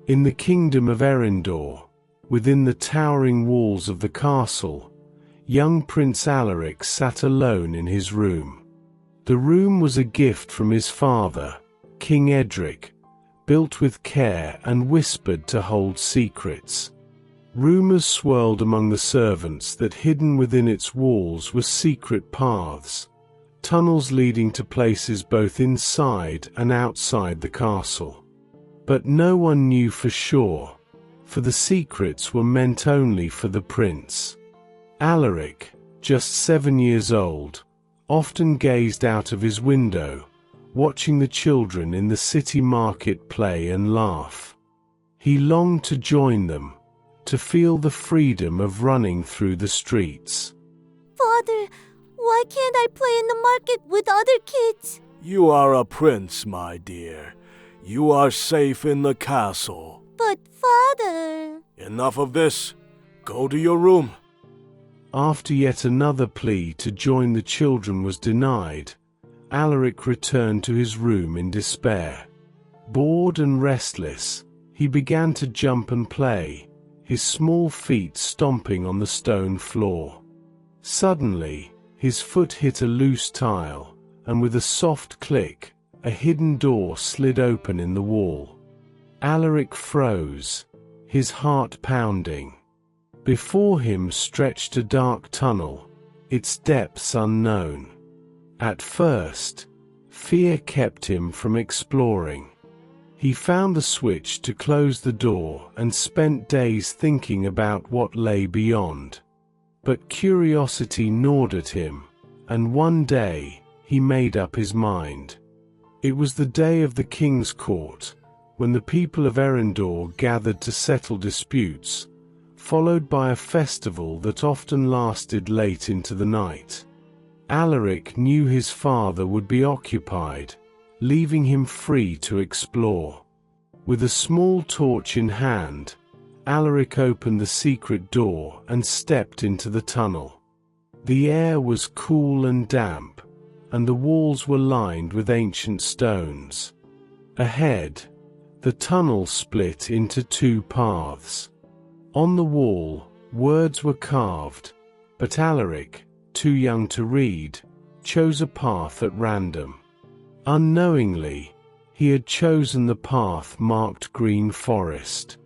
In the kingdom of Erindor, within the towering walls of the castle, young Prince Alaric sat alone in his room. The room was a gift from his father, King Edric, built with care and whispered to hold secrets. Rumors swirled among the servants that hidden within its walls were secret paths, tunnels leading to places both inside and outside the castle. But no one knew for sure, for the secrets were meant only for the prince. Alaric, just 7 years old, often gazed out of his window, watching the children in the city market play and laugh. He longed to join them, to feel the freedom of running through the streets. Father, why can't I play in the market with other kids? You are a prince, my dear. You are safe in the castle. But Father... Enough of this. Go to your room. After yet another plea to join the children was denied, Alaric returned to his room in despair. Bored and restless, he began to jump and play, his small feet stomping on the stone floor. Suddenly, his foot hit a loose tile, and with a soft click, a hidden door slid open in the wall. Alaric froze, his heart pounding. Before him stretched a dark tunnel, its depths unknown. At first, fear kept him from exploring. He found the switch to close the door and spent days thinking about what lay beyond. But curiosity gnawed at him, and one day, he made up his mind. It was the day of the king's court, when the people of Erindor gathered to settle disputes, followed by a festival that often lasted late into the night. Alaric knew his father would be occupied, leaving him free to explore. With a small torch in hand, Alaric opened the secret door and stepped into the tunnel. The air was cool and damp, and the walls were lined with ancient stones. Ahead, the tunnel split into two paths. On the wall, words were carved, but Alaric, too young to read, chose a path at random. Unknowingly, he had chosen the path marked Green Forest.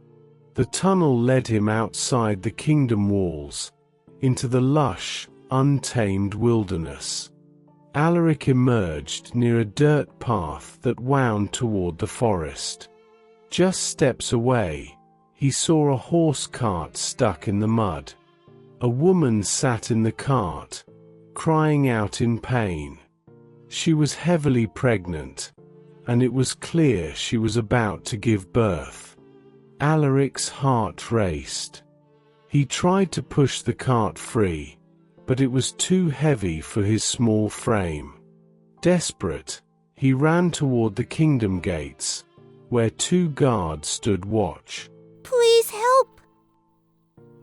The tunnel led him outside the kingdom walls, into the lush, untamed wilderness. Alaric emerged near a dirt path that wound toward the forest. Just steps away, he saw a horse cart stuck in the mud. A woman sat in the cart, crying out in pain. She was heavily pregnant, and it was clear she was about to give birth. Alaric's heart raced. He tried to push the cart free, but it was too heavy for his small frame. Desperate, he ran toward the kingdom gates, where two guards stood watch. Please help!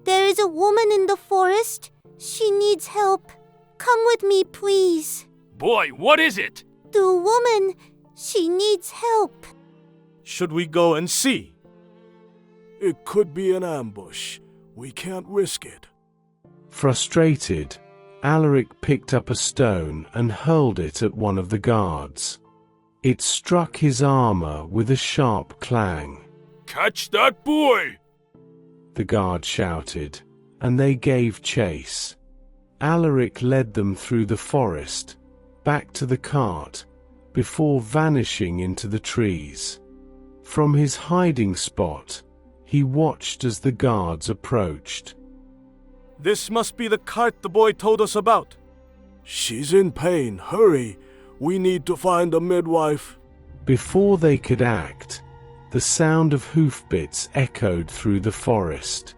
There is a woman in the forest. She needs help. Come with me, please. Boy, what is it? The woman, she needs help. Should we go and see? It could be an ambush. We can't risk it. Frustrated, Alaric picked up a stone and hurled it at one of the guards. It struck his armor with a sharp clang. Catch that boy! The guard shouted, and they gave chase. Alaric led them through the forest, back to the cart, before vanishing into the trees. From his hiding spot, he watched as the guards approached. This must be the cart the boy told us about. She's in pain. Hurry. We need to find a midwife. Before they could act, the sound of hoofbeats echoed through the forest.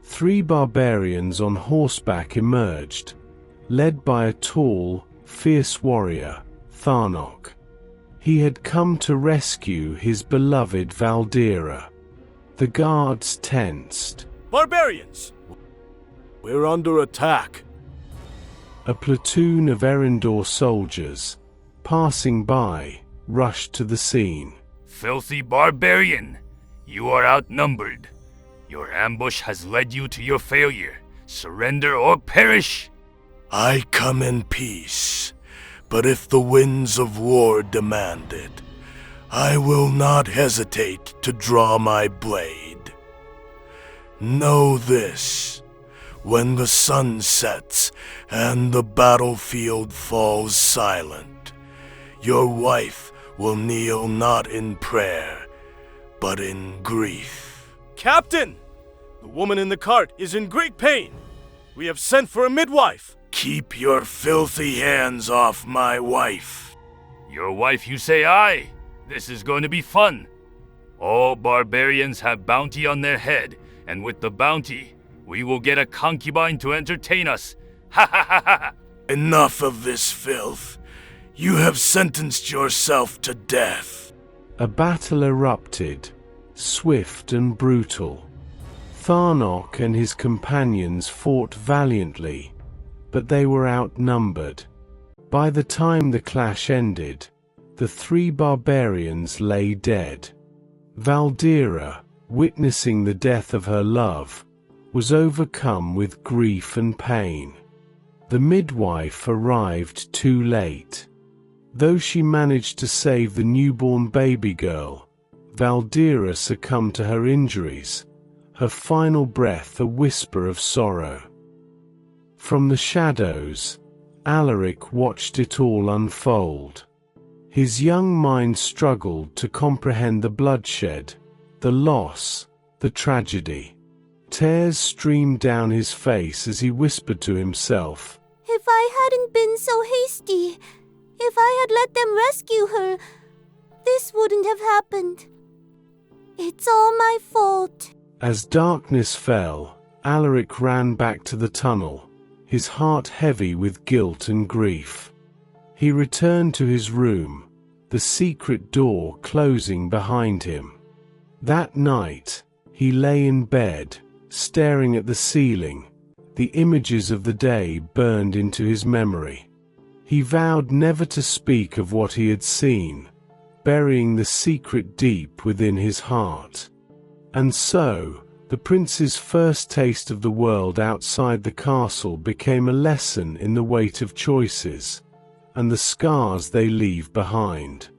3 barbarians on horseback emerged, led by a tall, fierce warrior, Tharnok. He had come to rescue his beloved Valdira. The guards tensed. Barbarians! We're under attack. A platoon of Erindor soldiers, passing by, rushed to the scene. Filthy barbarian! You are outnumbered. Your ambush has led you to your failure. Surrender or perish! I come in peace, but if the winds of war demand it, I will not hesitate to draw my blade. Know this, when the sun sets and the battlefield falls silent, your wife will kneel not in prayer, but in grief. Captain! The woman in the cart is in great pain. We have sent for a midwife. Keep your filthy hands off my wife. Your wife, you say? Aye. This is going to be fun. All barbarians have bounty on their head, and with the bounty, we will get a concubine to entertain us. Ha ha ha ha! Enough of this filth. You have sentenced yourself to death. A battle erupted, swift and brutal. Tharnok and his companions fought valiantly, but they were outnumbered. By the time the clash ended, the 3 barbarians lay dead. Valdira, witnessing the death of her love, was overcome with grief and pain. The midwife arrived too late. Though she managed to save the newborn baby girl, Valdira succumbed to her injuries, her final breath a whisper of sorrow. From the shadows, Alaric watched it all unfold. His young mind struggled to comprehend the bloodshed, the loss, the tragedy. Tears streamed down his face as he whispered to himself, If I hadn't been so hasty, if I had let them rescue her, this wouldn't have happened. It's all my fault. As darkness fell, Alaric ran back to the tunnel, his heart heavy with guilt and grief. He returned to his room, the secret door closing behind him. That night, he lay in bed, staring at the ceiling. The images of the day burned into his memory. He vowed never to speak of what he had seen, burying the secret deep within his heart. And so, the prince's first taste of the world outside the castle became a lesson in the weight of choices, and the scars they leave behind.